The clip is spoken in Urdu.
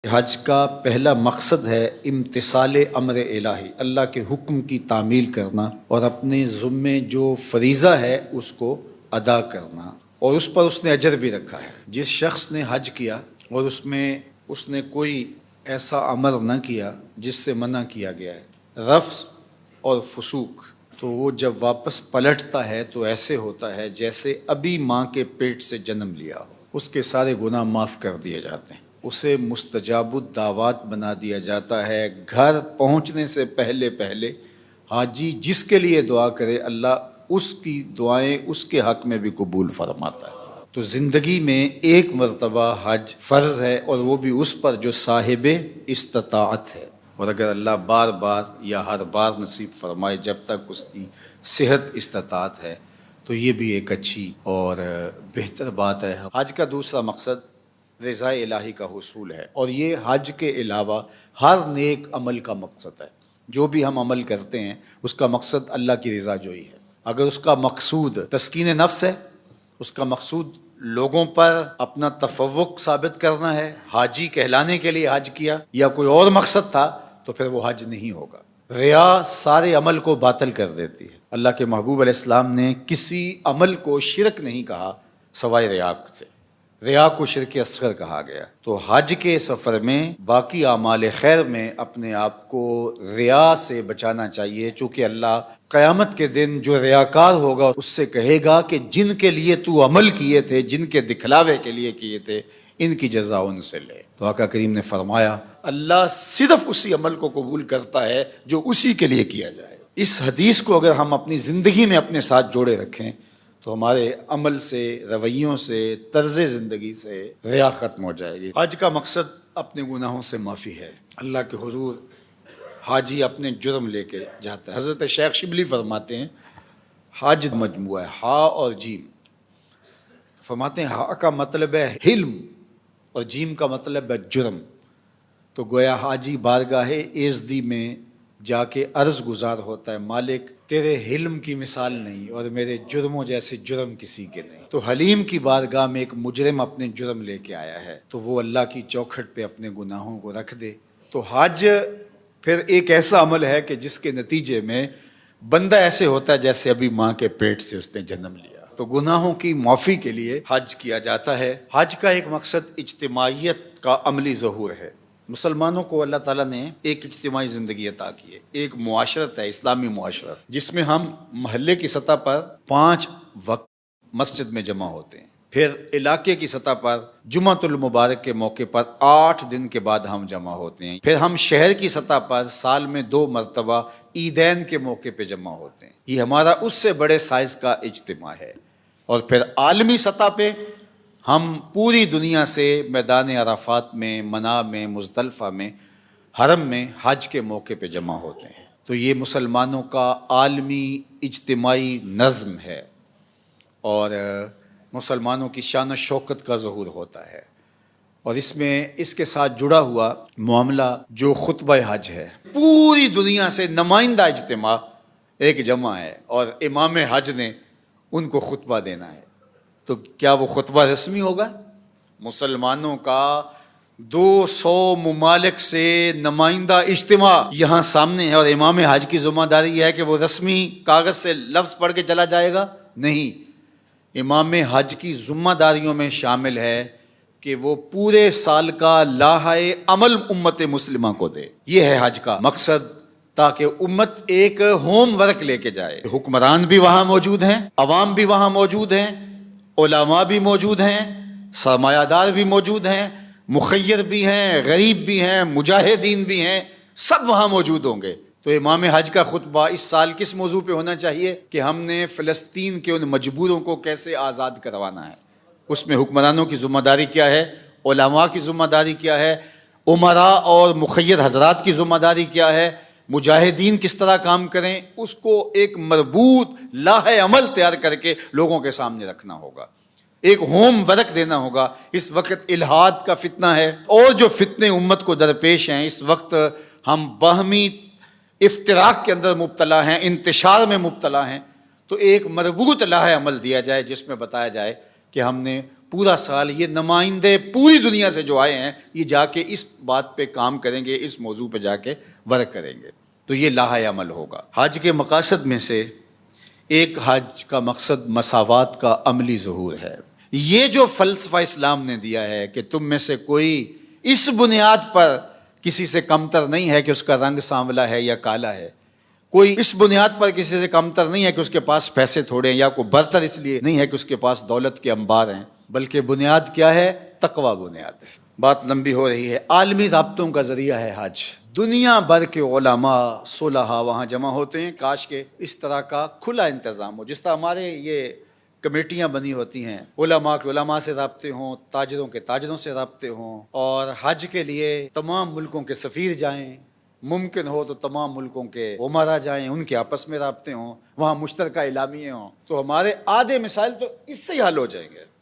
حج کا پہلا مقصد ہے امتثال امر الہی، اللہ کے حکم کی تعمیل کرنا اور اپنے ذمے جو فریضہ ہے اس کو ادا کرنا، اور اس پر اس نے اجر بھی رکھا ہے۔ جس شخص نے حج کیا اور اس نے کوئی ایسا عمل نہ کیا جس سے منع کیا گیا ہے، رفث اور فسوق، تو وہ جب واپس پلٹتا ہے تو ایسے ہوتا ہے جیسے ابھی ماں کے پیٹ سے جنم لیا ہو۔ اس کے سارے گناہ معاف کر دیے جاتے ہیں، اسے مستجاب الدعوات بنا دیا جاتا ہے۔ گھر پہنچنے سے پہلے حاجی جس کے لیے دعا کرے اللہ اس کی دعائیں اس کے حق میں بھی قبول فرماتا ہے۔ تو زندگی میں ایک مرتبہ حج فرض ہے، اور وہ بھی اس پر جو صاحب استطاعت ہے، اور اگر اللہ بار بار یا ہر بار نصیب فرمائے جب تک اس کی صحت استطاعت ہے تو یہ بھی ایک اچھی اور بہتر بات ہے۔ حج کا دوسرا مقصد رضا الہی کا حصول ہے، اور یہ حج کے علاوہ ہر نیک عمل کا مقصد ہے۔ جو بھی ہم عمل کرتے ہیں اس کا مقصد اللہ کی رضا جوئی ہے۔ اگر اس کا مقصود تسکین نفس ہے، اس کا مقصود لوگوں پر اپنا تفوق ثابت کرنا ہے، حاجی کہلانے کے لیے حج کیا، یا کوئی اور مقصد تھا، تو پھر وہ حج نہیں ہوگا۔ ریا سارے عمل کو باطل کر دیتی ہے۔ اللہ کے محبوب علیہ السلام نے کسی عمل کو شرک نہیں کہا سوائے ریا سے، ریا کو شرک اصغر کہا گیا۔ تو حج کے سفر میں باقی اعمال خیر میں اپنے آپ کو ریا سے بچانا چاہیے، چونکہ اللہ قیامت کے دن جو ریاکار ہوگا اس سے کہے گا کہ جن کے لیے تو عمل کیے تھے، جن کے دکھلاوے کے لیے کیے تھے، ان کی جزا ان سے لے۔ تو آقا کریم نے فرمایا اللہ صرف اسی عمل کو قبول کرتا ہے جو اسی کے لیے کیا جائے۔ اس حدیث کو اگر ہم اپنی زندگی میں اپنے ساتھ جوڑے رکھیں تو ہمارے عمل سے، رویوں سے، طرز زندگی سے ریا ختم ہو جائے گی۔ حج کا مقصد اپنے گناہوں سے معافی ہے۔ اللہ کے حضور حاجی اپنے جرم لے کے جاتا ہے۔ حضرت شیخ شبلی فرماتے ہیں حج مجموعہ ہے، ہا اور جیم۔ فرماتے ہیں ہا کا مطلب ہے حلم اور جیم کا مطلب ہے جرم۔ تو گویا حاجی بارگاہ ایزدی میں جا کے عرض گزار ہوتا ہے مالک تیرے حلم کی مثال نہیں اور میرے جرموں جیسے جرم کسی کے نہیں۔ تو حلیم کی بارگاہ میں ایک مجرم اپنے جرم لے کے آیا ہے تو وہ اللہ کی چوکھٹ پہ اپنے گناہوں کو رکھ دے۔ تو حج پھر ایک ایسا عمل ہے کہ جس کے نتیجے میں بندہ ایسے ہوتا ہے جیسے ابھی ماں کے پیٹ سے اس نے جنم لیا۔ تو گناہوں کی معافی کے لیے حج کیا جاتا ہے۔ حج کا ایک مقصد اجتماعیت کا عملی ظہور ہے۔ مسلمانوں کو اللہ تعالیٰ نے ایک اجتماعی زندگی عطا کی ہے، ایک معاشرت ہے، اسلامی معاشرت، جس میں ہم محلے کی سطح پر 5 وقت مسجد میں جمع ہوتے ہیں، پھر علاقے کی سطح پر جمعۃ المبارک کے موقع پر 8 دن کے بعد ہم جمع ہوتے ہیں، پھر ہم شہر کی سطح پر سال میں 2 مرتبہ عیدین کے موقع پہ جمع ہوتے ہیں۔ یہ ہمارا اس سے بڑے سائز کا اجتماع ہے۔ اور پھر عالمی سطح پہ ہم پوری دنیا سے میدان عرفات میں، منی میں، مزدلفہ میں، حرم میں حج کے موقع پہ جمع ہوتے ہیں۔ تو یہ مسلمانوں کا عالمی اجتماعی نظم ہے، اور مسلمانوں کی شان و شوکت کا ظہور ہوتا ہے۔ اور اس میں اس کے ساتھ جڑا ہوا معاملہ جو خطبہ حج ہے، پوری دنیا سے نمائندہ اجتماع ایک جمع ہے، اور امام حج نے ان کو خطبہ دینا ہے۔ تو کیا وہ خطبہ رسمی ہوگا؟ مسلمانوں کا 200 ممالک سے نمائندہ اجتماع یہاں سامنے ہے، اور امام حج کی ذمہ داری یہ ہے کہ وہ رسمی کاغذ سے لفظ پڑھ کے چلا جائے گا؟ نہیں، امام حج کی ذمہ داریوں میں شامل ہے کہ وہ پورے سال کا لائحہ عمل امت مسلمہ کو دے۔ یہ ہے حج کا مقصد، تاکہ امت ایک ہوم ورک لے کے جائے۔ حکمران بھی وہاں موجود ہیں، عوام بھی وہاں موجود ہیں، علماء بھی موجود ہیں، سرمایہ دار بھی موجود ہیں، مخیر بھی ہیں، غریب بھی ہیں، مجاہدین بھی ہیں، سب وہاں موجود ہوں گے۔ تو امام حج کا خطبہ اس سال کس موضوع پہ ہونا چاہیے کہ ہم نے فلسطین کے ان مجبوروں کو کیسے آزاد کروانا ہے۔ اس میں حکمرانوں کی ذمہ داری کیا ہے، علماء کی ذمہ داری کیا ہے، امراء اور مخیر حضرات کی ذمہ داری کیا ہے، مجاہدین کس طرح کام کریں، اس کو ایک مربوط لائحہ عمل تیار کر کے لوگوں کے سامنے رکھنا ہوگا، ایک ہوم ورک دینا ہوگا۔ اس وقت الحاد کا فتنہ ہے، اور جو فتنے امت کو درپیش ہیں، اس وقت ہم باہمی افتراق کے اندر مبتلا ہیں، انتشار میں مبتلا ہیں۔ تو ایک مربوط لائحہ عمل دیا جائے جس میں بتایا جائے کہ ہم نے پورا سال یہ نمائندے پوری دنیا سے جو آئے ہیں یہ جا کے اس بات پہ کام کریں گے، اس موضوع پہ جا کے ورک کریں گے، تو یہ لاحہ عمل ہوگا۔ حج کے مقاصد میں سے ایک حج کا مقصد مساوات کا عملی ظہور ہے۔ یہ جو فلسفہ اسلام نے دیا ہے کہ تم میں سے کوئی اس بنیاد پر کسی سے کمتر نہیں ہے کہ اس کا رنگ سانولا ہے یا کالا ہے، کوئی اس بنیاد پر کسی سے کمتر نہیں ہے کہ اس کے پاس پیسے تھوڑے ہیں، یا کوئی برتر اس لیے نہیں ہے کہ اس کے پاس دولت کے انبار ہیں، بلکہ بنیاد کیا ہے؟ تقوی بنیاد ہے۔ بات لمبی ہو رہی ہے۔ عالمی رابطوں کا ذریعہ ہے حج۔ دنیا بھر کے علماء صلحاء وہاں جمع ہوتے ہیں۔ کاش کہ اس طرح کا کھلا انتظام ہو، جس طرح ہمارے یہ کمیٹیاں بنی ہوتی ہیں، علماء کے علماء سے رابطے ہوں، تاجروں کے تاجروں سے رابطے ہوں، اور حج کے لیے تمام ملکوں کے سفیر جائیں، ممکن ہو تو تمام ملکوں کے عمرا جائیں، ان کے آپس میں رابطے ہوں، وہاں مشترکہ اعلامیے ہوں، تو ہمارے آدھے مسائل تو اس سے ہی حل ہو جائیں گے۔